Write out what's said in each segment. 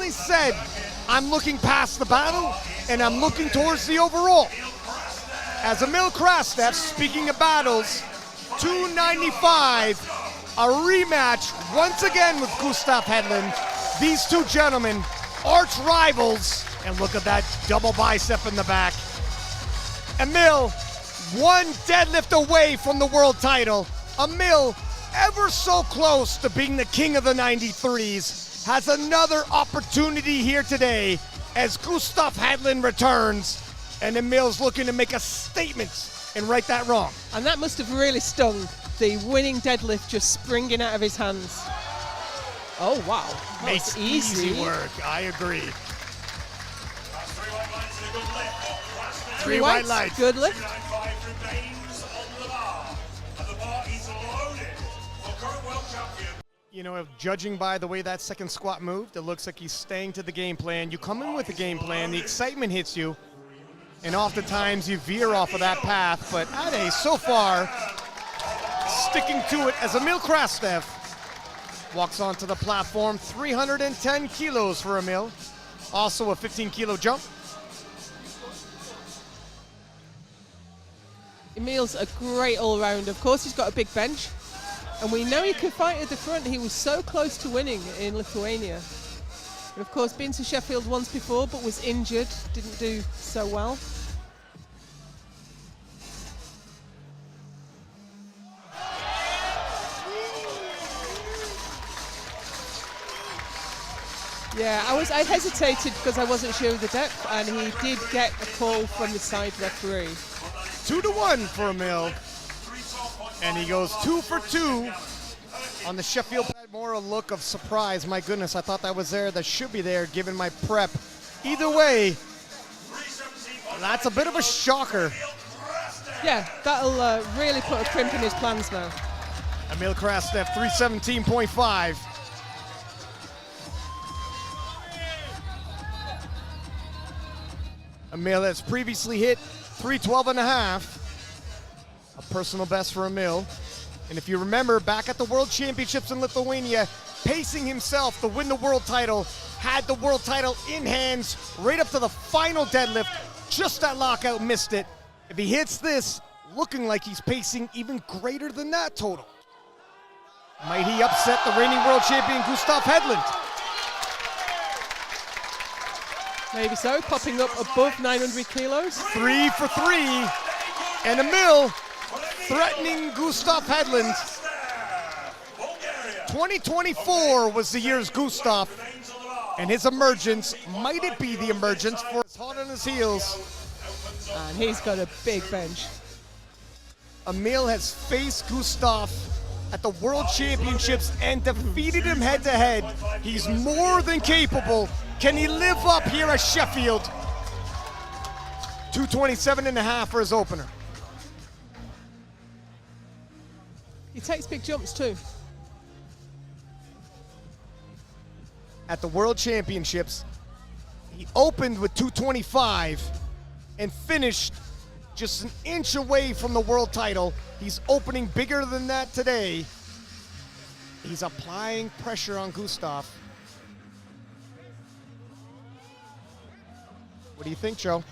finally said, I'm looking past the battle and I'm looking towards the overall. As Emil Krastev, speaking of battles, 295, a rematch once again with Gustav Hedlund. These two gentlemen, arch rivals, and look at that double bicep in the back. Emil, one deadlift away from the world title. Emil, ever so close to being the king of the 93s, has another opportunity here today as Gustav Hedlund returns, and Emil's looking to make a statement and right that wrong. And that must have really stung, the winning deadlift just springing out of his hands. Oh wow, Makes easy work, I agree. Three white lights. Good lift. You know, judging by the way that second squat moved, it looks like he's staying to the game plan. You come in with a game plan, the excitement hits you, and oftentimes you veer off of that path. But Ade, so far, sticking to it as Emil Krastev walks onto the platform. 310 kilos for Emil. Also a 15-kilo jump. Emil's a great all-rounder. Of course, he's got a big bench. And we know he can fight at the front. He was so close to winning in Lithuania. And of course, been to Sheffield once before, but was injured. Didn't do so well. Yeah, I hesitated because I wasn't sure of the depth, and he did get a call from the side referee. 2-1 for Emil. And he goes 2 for 2 on the Sheffield. More a look of surprise. My goodness, I thought that was there. That should be there given my prep. Either way, that's a bit of a shocker. Yeah, that'll really put a crimp in his plans now. Emil Krastev, 317.5. Emil has previously hit 312.5. A personal best for Emil. And if you remember, back at the World Championships in Lithuania, pacing himself to win the world title, had the world title in hands right up to the final deadlift. Just that lockout, missed it. If he hits this, looking like he's pacing even greater than that total. Might he upset the reigning world champion, Gustav Hedlund? Maybe so, popping up above 900 kilos. 3 for 3. And Emil threatening Gustav Hedlund. 2024 was the year's Gustav, and his emergence, might it be the emergence for his hot on his heels. And he's got a big bench. Emil has faced Gustav at the World Championships and defeated him head to head. He's more than capable. Can he live up here at Sheffield? 227.5 for his opener. He takes big jumps too. At the World Championships, he opened with 225 and finished just an inch away from the world title. He's opening bigger than that today. He's applying pressure on Gustav. What do you think, Joe?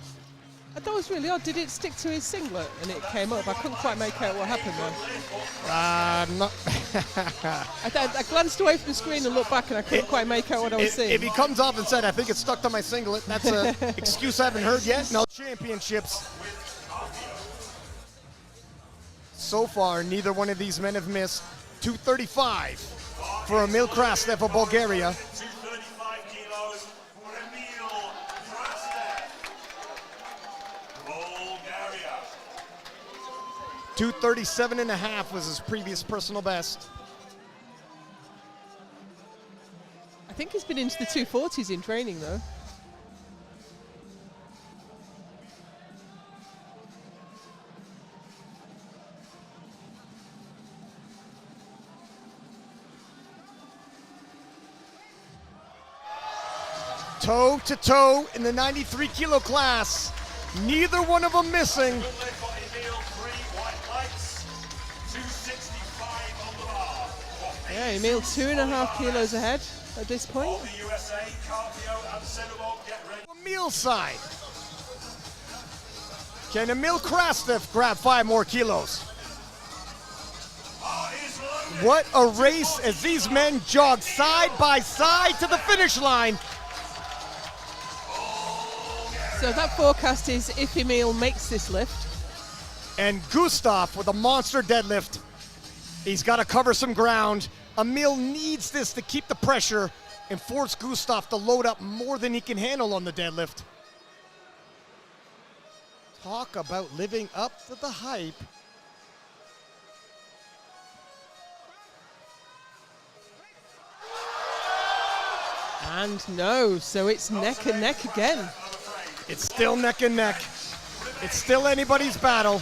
I thought it was really odd. Did it stick to his singlet and it came up? I couldn't quite make out what happened there. I glanced away from the screen and looked back and I couldn't quite make out what I was seeing. If he comes off and said, I think it's stuck to my singlet, that's an excuse I haven't heard yet. No, championships. So far, neither one of these men have missed. 235 for Emil Krastev of Bulgaria. 237.5 was his previous personal best. I think he's been into the 240s in training though. Toe to toe in the 93 kilo class. Neither one of them missing. Yeah, Emil 2.5 kilos ahead. at this point. Emil's side. Can Emil Krastev grab 5 more kilos? What a race as these men jog side by side to the finish line. So that forecast is if Emil makes this lift. And Gustav with a monster deadlift. He's got to cover some ground. Emil needs this to keep the pressure and force Gustav to load up more than he can handle on the deadlift. Talk about living up to the hype. And no, so it's neck and neck again. It's still neck and neck. It's still anybody's battle.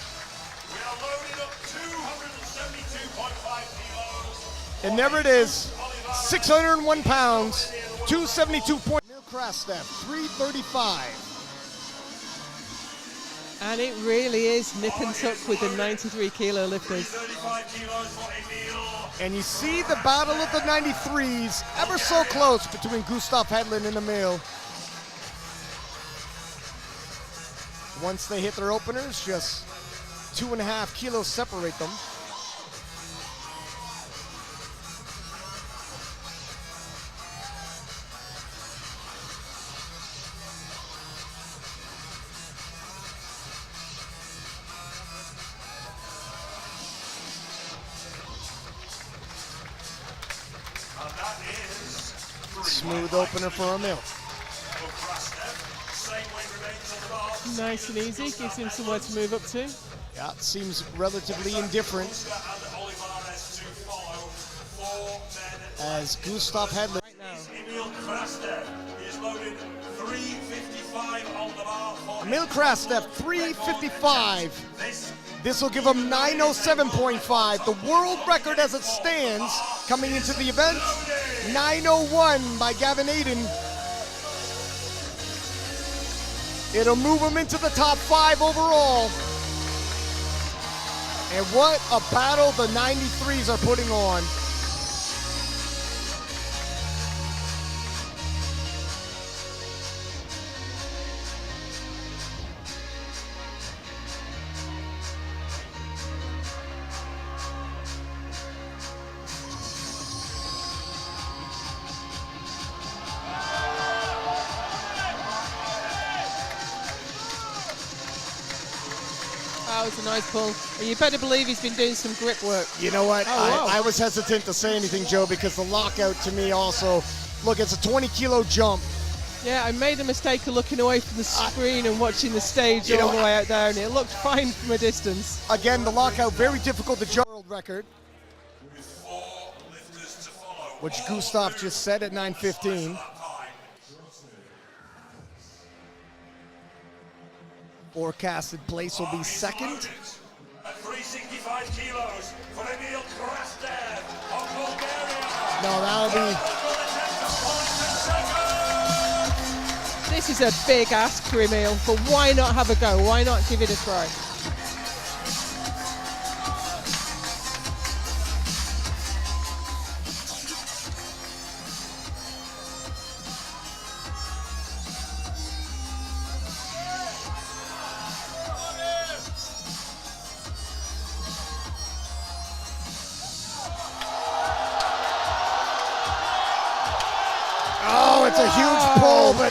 And there it is, 601 pounds, 272 points. Emil Krastev, 335. And it really is nip and tuck with the 93 kilo lifters. And you see the battle of the 93s ever so close between Gustav Hedlund and Emil. Once they hit their openers, just 2.5 kilos separate them. Smooth opener for Emil. Nice and easy, gives him somewhere to move up to. Yeah, seems relatively indifferent. As Gustav Hedlund. Emil Krastev is loaded 355 on the bar for Emil Krastev, 355. This will give him 907.5. The world record as it stands coming into the event, 901 by Gavin Aiden. It'll move him into the top 5 overall. And what a battle the 93s are putting on. That was a nice pull. And you better believe he's been doing some grip work. You know what? Oh, wow. I was hesitant to say anything, Joe, because the lockout to me also, look, it's a 20-kilo jump. Yeah, I made the mistake of looking away from the screen and watching the stage all the way out there, and it looked fine from a distance. Again, the lockout, very difficult to jump. World record, which Gustav just set at 9:15. Forecasted place will be second. at 365 kilos for Emil Krastev of Bulgaria. No, that'll be. This is a big ask for Emil, but why not have a go? Why not give it a try? Oh, it's a huge pull, but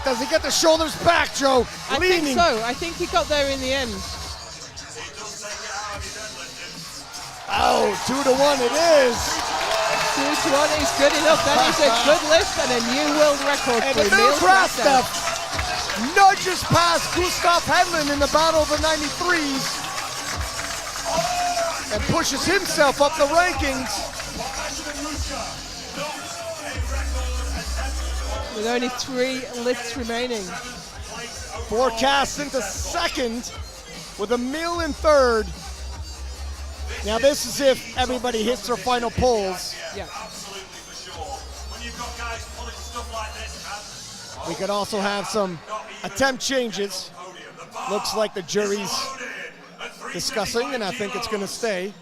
does he get the shoulders back, Joe? I Leaning. think so. I think he got there in the end. Oh, 2-1 it is. 2-1 is good enough. That is a good lift and a new world record And for Emil Emil Krastev Krastev. nudges past Gustav Hedlund in the battle of the 93s and pushes himself up the rankings. With only 3 lifts remaining. Forecast into second with Emil in third. Now this is if everybody hits their final pulls. Yeah. Absolutely for sure. When you've got guys pulling stuff like this, We could also have some attempt changes. Looks like the jury's discussing, and I think it's going to stay.